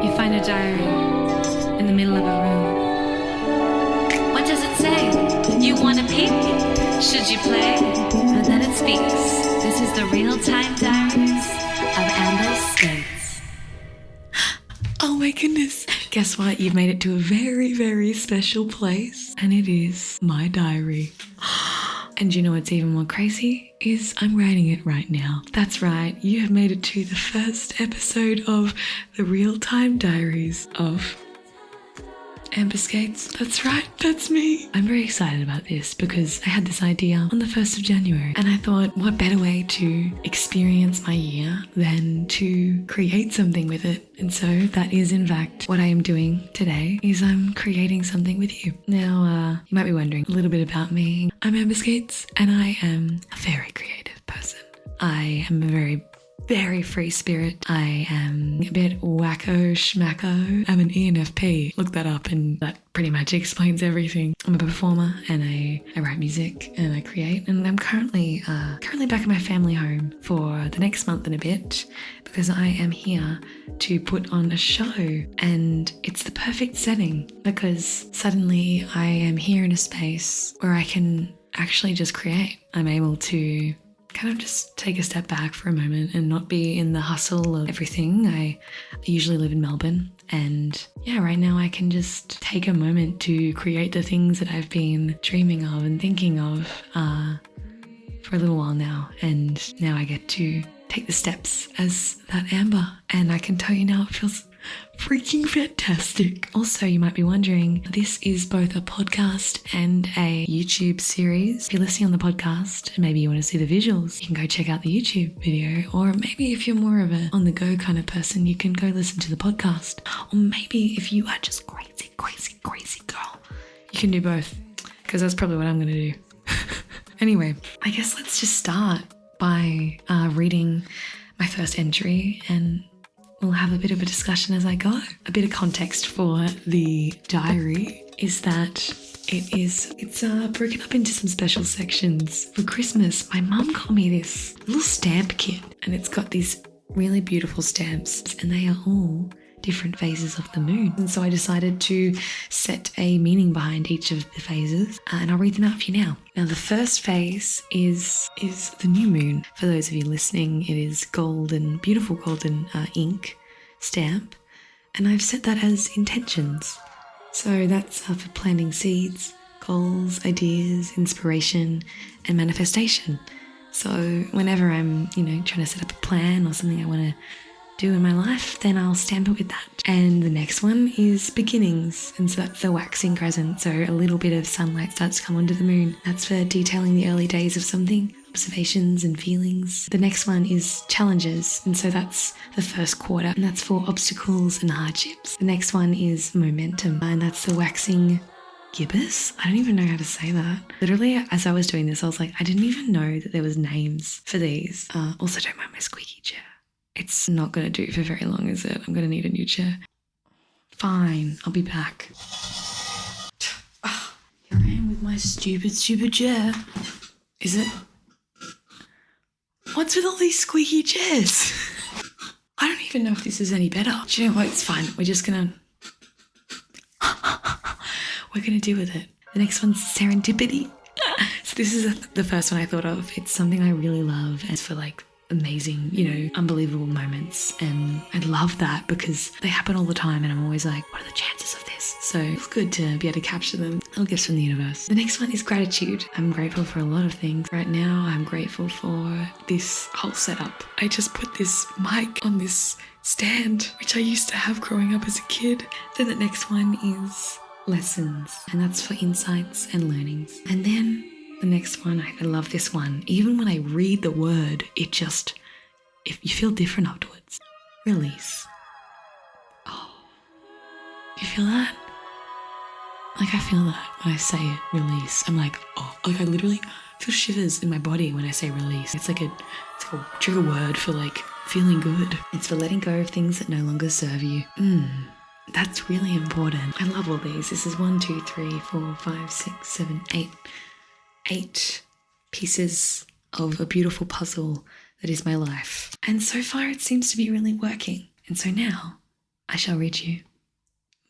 You find a diary in the middle of a room. What does it say? You want to peek? Should you play? But then it speaks. This is the real-time diaries of Amber Skates. Oh my goodness. Guess what? You've made it to a very, very special place. And it is my diary. And you know what's even more crazy is I'm writing it right now. That's right, you have made it to the first episode of the real-time diaries of Amber Skates. That's right, that's me. I'm very excited about this because I had this idea on the 1st of January and I thought, what better way to experience my year than to create something with it? And so that is in fact what I am doing today, is I'm creating something with you. Now, you might be wondering a little bit about me. I'm Amber Skates and I am a very creative person. I am a very free spirit. I am a bit wacko schmacko. I'm an ENFP. Look that up and that pretty much explains everything. I'm a performer and I write music and I create, and I'm currently back at my family home for the next month and a bit because I am here to put on a show, and it's the perfect setting because suddenly I am here in a space where I can actually just create. I'm able to kind of just take a step back for a moment and not be in the hustle of everything. I usually live in Melbourne, and yeah, right now I can just take a moment to create the things that I've been dreaming of and thinking of for a little while now. And now I get to take the steps as that Amber, and I can tell you now it feels freaking fantastic. Also, you might be wondering, this is both a podcast and a YouTube series. If you're listening on the podcast and maybe you want to see the visuals, you can go check out the YouTube video. Or maybe if you're more of a on-the-go kind of person, you can go listen to the podcast. Or maybe if you are just crazy girl, you can do both, because that's probably what I'm going to do. Anyway, I guess let's just start by reading my first entry, and we'll have a bit of a discussion as I go. A bit of context for the diary is that it's broken up into some special sections. For Christmas, my mum got me this little stamp kit, and it's got these really beautiful stamps, and they are all different phases of the moon. And so I decided to set a meaning behind each of the phases, and I'll read them out for you now. Now, the first phase is the new moon. For those of you listening, it is beautiful golden ink stamp, and I've set that as intentions. So that's for planting seeds, goals, ideas, inspiration, and manifestation. So whenever I'm, trying to set up a plan or something I want to do in my life, then I'll stamp it with that. And the next one is beginnings, and so that's the waxing crescent, so a little bit of sunlight starts to come onto the moon. That's for detailing the early days of something, observations and feelings. The next one is challenges, and so that's the first quarter, and that's for obstacles and hardships. The next one is momentum, and that's the waxing gibbous. I don't even know how to say that. Literally, as I was doing this, I was like, I didn't even know that there was names for these. Also, don't mind my squeaky chair. It's not going to do for very long, is it? I'm going to need a new chair. Fine, I'll be back. Here I am with my stupid chair. Is it? What's with all these squeaky chairs? I don't even know if this is any better. Do you know what? It's fine. We're just going to deal with it. The next one's serendipity. So this is the first one I thought of. It's something I really love. It's for amazing, unbelievable moments. And I love that because they happen all the time and I'm always like, what are the chances of this? So it's good to be able to capture them. Little gifts from the universe. The next one is gratitude. I'm grateful for a lot of things. Right now, I'm grateful for this whole setup. I just put this mic on this stand, which I used to have growing up as a kid. Then the next one is lessons, and that's for insights and learnings. And then the next one, I love this one. Even when I read the word, if you feel different afterwards. Release. Oh, you feel that? I feel that when I say it, release. I'm like, oh, I literally feel shivers in my body when I say release. It's like a trigger word for feeling good. It's for letting go of things that no longer serve you. That's really important. I love all these. This is 1, 2, 3, 4, 5, 6, 7, 8. 8 pieces of a beautiful puzzle that is my life. And so far it seems to be really working. And so now I shall read you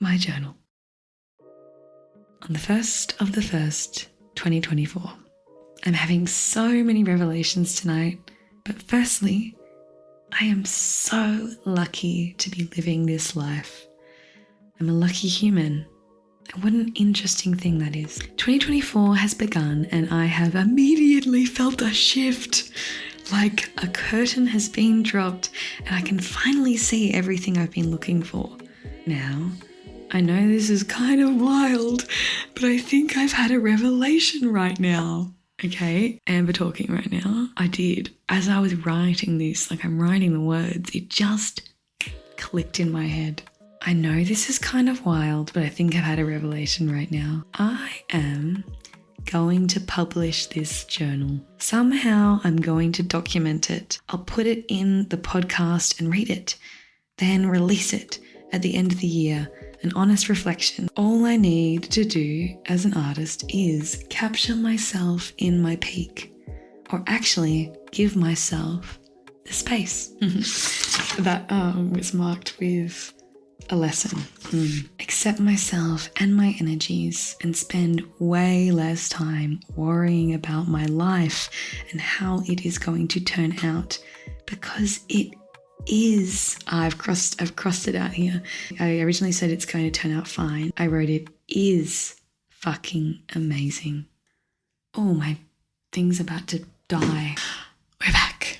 my journal. On the 1st of the 1st, 2024, I'm having so many revelations tonight, but firstly, I am so lucky to be living this life. I'm a lucky human. And what an interesting thing that is. 2024 has begun and I have immediately felt a shift. Like a curtain has been dropped and I can finally see everything I've been looking for. Now, I know this is kind of wild, but I think I've had a revelation right now. Okay, Amber talking right now. I did. As I was writing this, like I'm writing the words, it just clicked in my head. I know this is kind of wild, but I think I've had a revelation right now. I am going to publish this journal. Somehow I'm going to document it. I'll put it in the podcast and read it, then release it at the end of the year, an honest reflection. All I need to do as an artist is capture myself in my peak, or actually give myself the space. That was marked with a lesson. Accept myself and my energies and spend way less time worrying about my life and how it is going to turn out, because it is. I've crossed it out here. I originally said it's going to turn out fine. I wrote it is fucking amazing. Oh, my thing's about to die. We're back.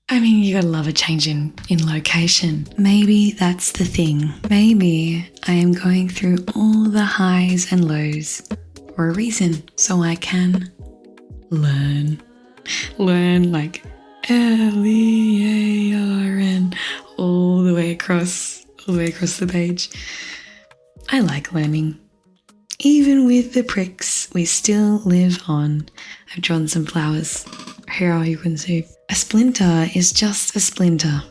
I mean, you gotta love a change in location. Maybe that's the thing. Maybe I am going through all the highs and lows for a reason, so I can learn like Learn all the way across the page. I like learning. Even with the pricks, we still live on. I've drawn some flowers. Here you can see. A splinter is just a splinter.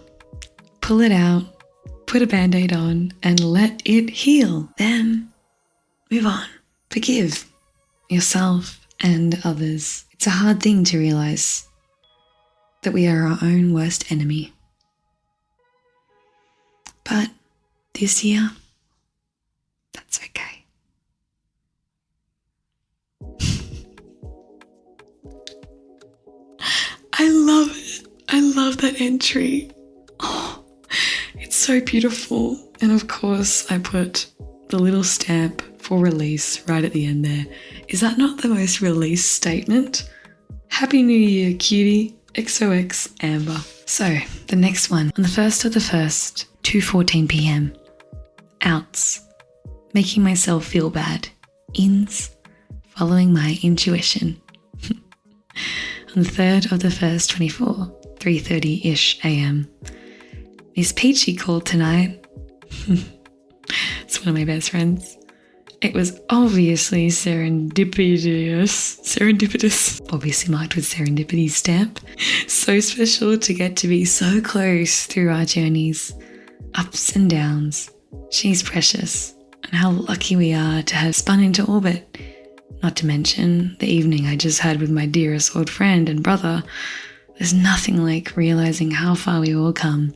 Pull it out, put a band-aid on, and let it heal. Then move on. Forgive yourself and others. It's a hard thing to realize that we are our own worst enemy. But this year, that's okay. I love it. I love that entry. Oh, it's so beautiful. And of course, I put the little stamp for release right at the end there. Is that not the most release statement? Happy New Year, cutie. XOX Amber. So, the next one. On the 1st of the 1st, 2:14 p.m. Outs. Making myself feel bad. Ins. Following my intuition. On the 3rd of the 1st, 24, 3:30-ish a.m. Miss Peachy called tonight. It's one of my best friends. It was obviously serendipitous, obviously marked with serendipity stamp. So special to get to be so close through our journeys, ups and downs. She's precious, and how lucky we are to have spun into orbit. Not to mention the evening I just had with my dearest old friend and brother. There's nothing like realizing how far we've all come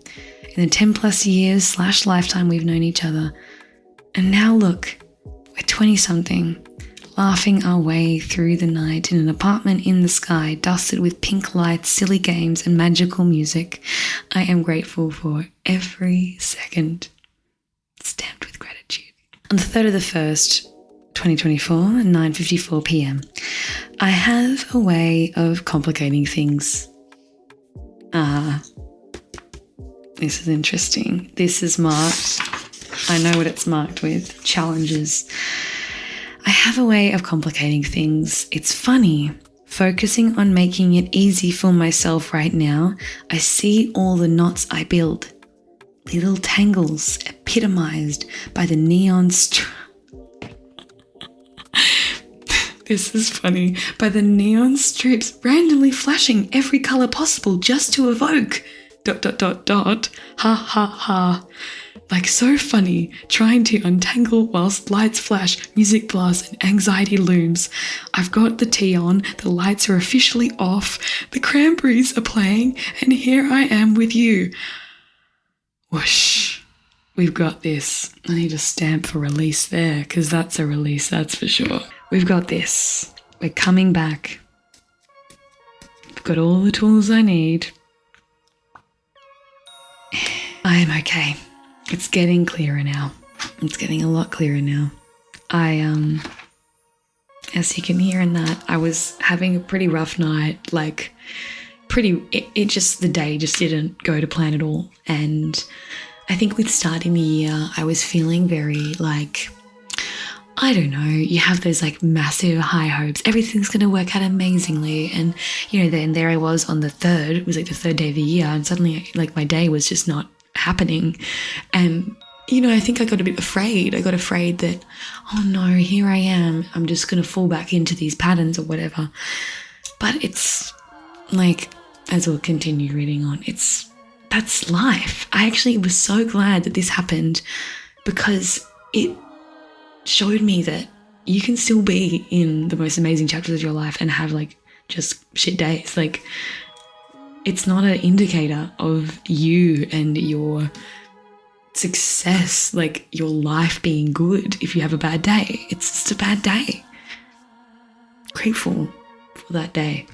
in the 10 plus years / lifetime we've known each other. And now look, we're 20-something, laughing our way through the night in an apartment in the sky, dusted with pink lights, silly games, and magical music. I am grateful for every second, stamped with gratitude. On the 3rd of the 1st, 2024, 9:54 p.m, I have a way of complicating things. This is interesting. This is marked, I know what it's marked with, challenges. I have a way of complicating things. It's funny. Focusing on making it easy for myself right now, I see all the knots I build. Little tangles epitomized by the neon This is funny. By the neon strips randomly flashing every color possible just to evoke ... Ha ha ha. Like so funny, trying to untangle whilst lights flash, music blasts and anxiety looms. I've got the tea on, the lights are officially off, the cranberries are playing, and here I am with you. Whoosh. We've got this. I need a stamp for release there because that's a release, that's for sure. We've got this. We're coming back. I've got all the tools I need. I am okay. It's getting clearer now. It's getting a lot clearer now. As you can hear in that, I was having a pretty rough night, the day just didn't go to plan at all. And I think with starting the year, I was feeling very I don't know, you have those massive high hopes. Everything's going to work out amazingly. And, then there I was on the 3rd, it was the 3rd day of the year. And suddenly my day was just not happening. And, I think I got a bit afraid. I got afraid that, oh no, here I am. I'm just going to fall back into these patterns or whatever. But it's as we'll continue reading on, that's life. I actually was so glad that this happened because it showed me that you can still be in the most amazing chapters of your life and have just shit days. It's not an indicator of you and your success, your life being good if you have a bad day. It's just a bad day. Grateful for that day.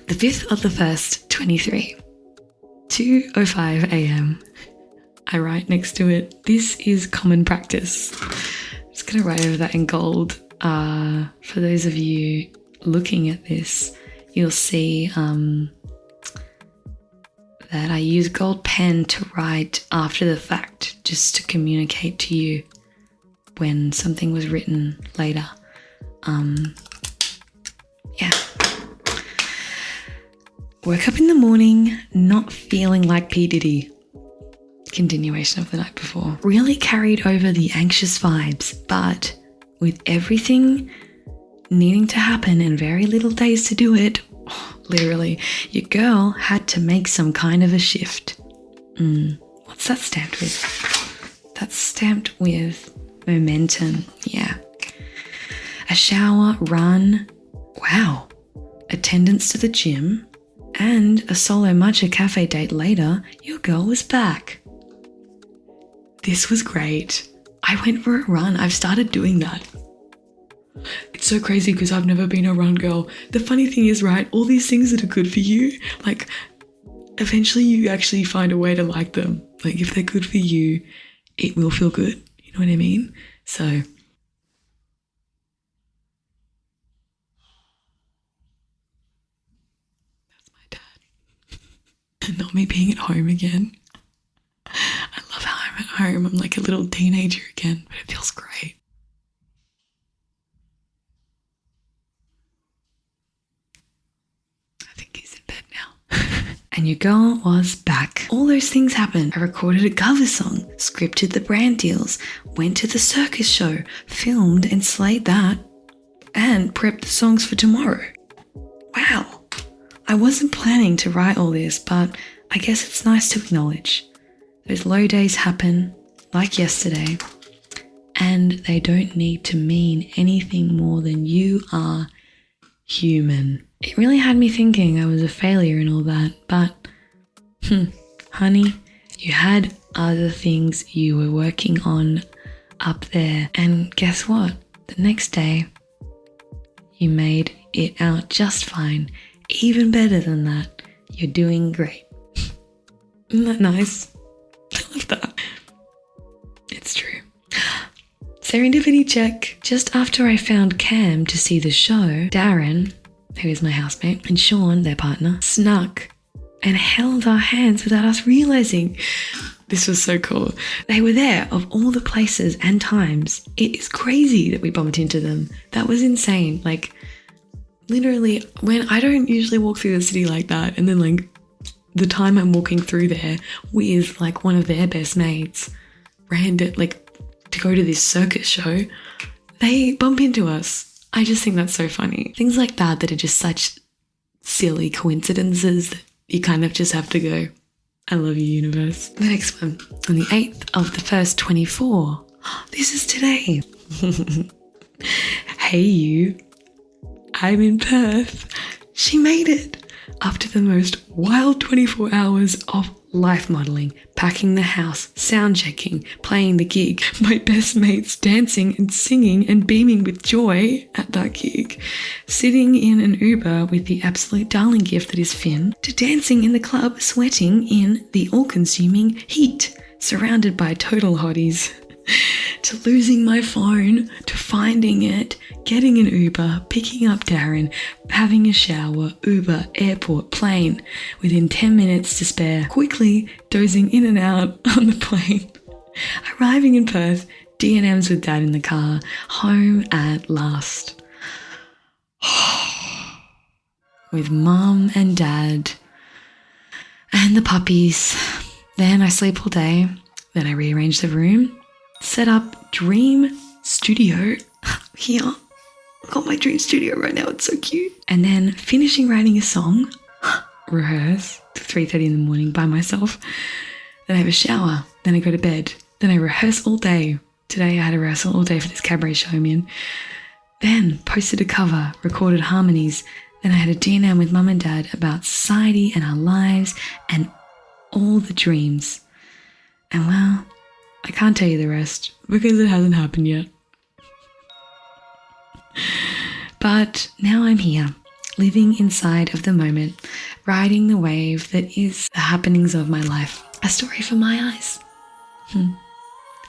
The 5th of the 1st, 23, 2:05 a.m. I write next to it, this is common practice. I'm just going to write over that in gold. For those of you looking at this, you'll see that I use gold pen to write after the fact, just to communicate to you when something was written later. Woke up in the morning not feeling like P. Diddy. Continuation of the night before. Really carried over the anxious vibes, but with everything needing to happen and very little days to do it, literally, your girl had to make some kind of a shift. What's that stamped with? That's stamped with momentum. Yeah. A shower, run. Wow. Attendance to the gym. And a solo matcha cafe date later, your girl was back. This was great. I went for a run. I've started doing that. It's so crazy because I've never been a run girl. The funny thing is, right, all these things that are good for you, eventually you actually find a way to like them. If they're good for you, it will feel good. You know what I mean? So that's my dad. And not me being at home again. I love how I'm at home. I'm like a little teenager again, but it feels great. I think he's in bed now. And your girl was back. All those things happened. I recorded a cover song, scripted the brand deals, went to the circus show, filmed and slayed that, and prepped the songs for tomorrow. Wow. I wasn't planning to write all this, but I guess it's nice to acknowledge. Those low days happen, like yesterday, and they don't need to mean anything more than you are human. It really had me thinking I was a failure and all that, but, honey, you had other things you were working on up there, and guess what? The next day, you made it out just fine, even better than that. You're doing great. Isn't that nice? I love that. It's true. Serendipity check. Just after I found Cam to see the show, Darren, who is my housemate, and Sean, their partner, snuck and held our hands without us realizing. This was so cool. They were there of all the places and times. It is crazy that we bumped into them. That was insane. Literally, when I don't usually walk through the city like that, and then the time I'm walking through there with one of their best mates, to go to this circus show, they bump into us. I just think that's so funny. Things like that are just such silly coincidences that you kind of just have to go, I love you, universe. The next one, on the 8th of the 1st, 24. This is today. Hey you, I'm in Perth. She made it. After the most wild 24 hours of life modelling, packing the house, sound checking, playing the gig, my best mates dancing and singing and beaming with joy at that gig, sitting in an Uber with the absolute darling gift that is Finn, to dancing in the club, sweating in the all-consuming heat, surrounded by total hotties, to losing my phone, to finding it, getting an Uber, picking up Darren, having a shower, Uber, airport, plane, within 10 minutes to spare, quickly dozing in and out on the plane, arriving in Perth, D&Ms with Dad in the car, home at last. With Mum and Dad and the puppies. Then I sleep all day. Then I rearrange the room, set up dream studio here. I've got my dream studio right now. It's so cute. And then finishing writing a song, rehearse till 3:30 in the morning by myself. Then I have a shower. Then I go to bed. Then I rehearse all day. Today I had a rehearsal all day for this cabaret show I'm in. Then posted a cover, recorded harmonies. Then I had a D&M with Mum and Dad about society and our lives and all the dreams. And well, I can't tell you the rest because it hasn't happened yet. But now I'm here, living inside of the moment, riding the wave that is the happenings of my life. A story for my eyes.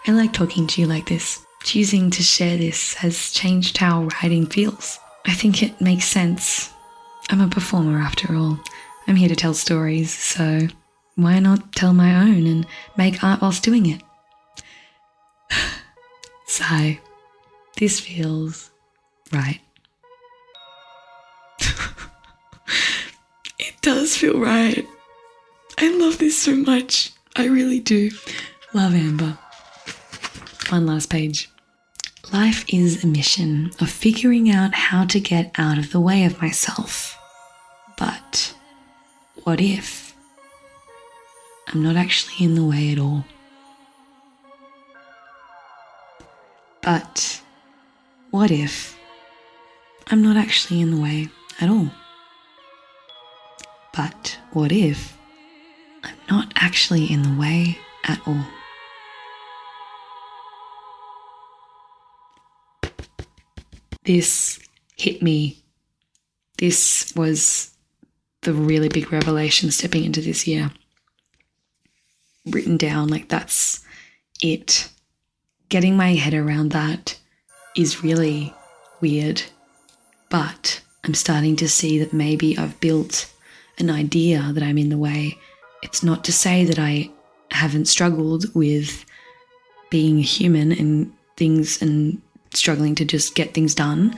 I like talking to you like this. Choosing to share this has changed how writing feels. I think it makes sense. I'm a performer after all. I'm here to tell stories, so why not tell my own and make art whilst doing it? Sigh. This feels right. It does feel right. I love this so much. I really do. Love Amber. One last page. Life is a mission of figuring out how to get out of the way of myself. But what if I'm not actually in the way at all? But what if I'm not actually in the way at all? But what if I'm not actually in the way at all? This hit me. This was the really big revelation stepping into this year. Written down, like that's it. Getting my head around that is really weird, but I'm starting to see that maybe I've built an idea that I'm in the way. It's not to say that I haven't struggled with being a human and things and struggling to just get things done,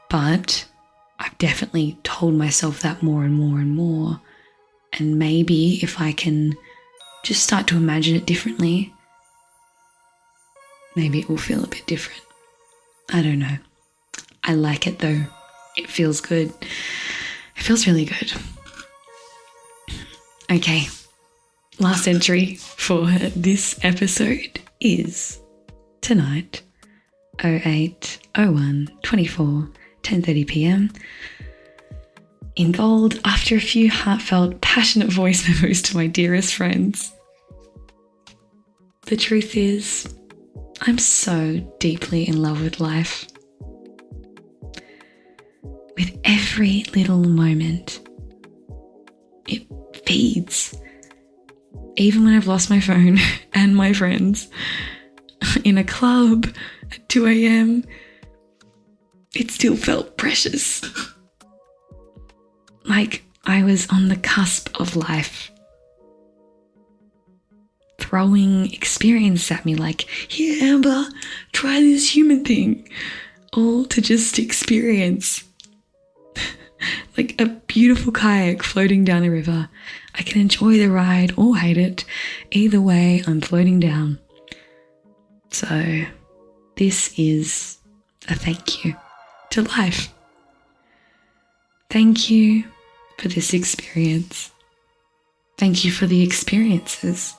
but I've definitely told myself that more and more and more. And maybe if I can just start to imagine it differently, maybe it will feel a bit different. I don't know. I like it though. It feels good. It feels really good. Okay. Last entry for this episode is tonight, 08/01/24, 10:30 p.m. in gold, after a few heartfelt, passionate voice memos to my dearest friends. The truth is, I'm so deeply in love with life. With every little moment, it feeds. Even when I've lost my phone and my friends in a club at 2 a.m, it still felt precious. Like I was on the cusp of life. Throwing experience at me like, here Amber, try this human thing. All to just experience. Like a beautiful kayak floating down a river. I can enjoy the ride or hate it. Either way, I'm floating down. So this is a thank you to life. Thank you for this experience. Thank you for the experiences.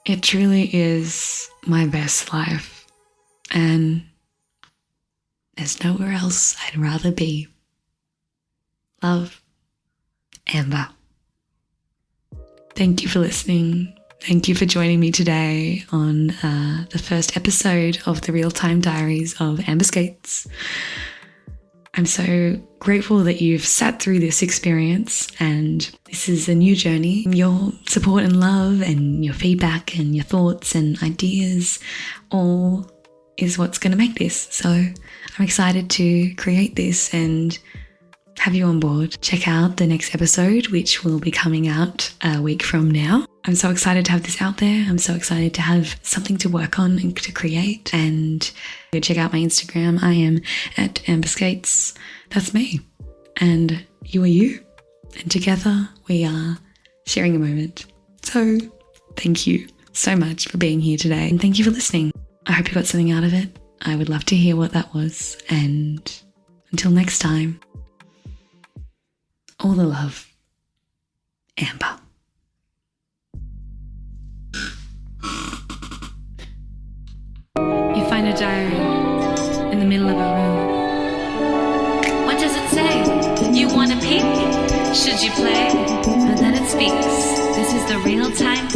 It truly is my best life, and there's nowhere else I'd rather be. Love, Amber. Thank you for listening. Thank you for joining me today on the first episode of the Real-Time Diaries of Amber Skates. I'm so grateful that you've sat through this experience, and this is a new journey. Your support and love and your feedback and your thoughts and ideas all is what's going to make this. So I'm excited to create this and have you on board. Check out the next episode, which will be coming out a week from now. I'm so excited to have this out there. I'm so excited to have something to work on and to create. And go check out my Instagram. I am at Amber Skates. That's me. And you are you. And together we are sharing a moment. So thank you so much for being here today. And thank you for listening. I hope you got something out of it. I would love to hear what that was. And until next time, all the love, Amber. You find a diary in the middle of a room. What does it say? You want to peek? Should you play? And then it speaks. This is the real time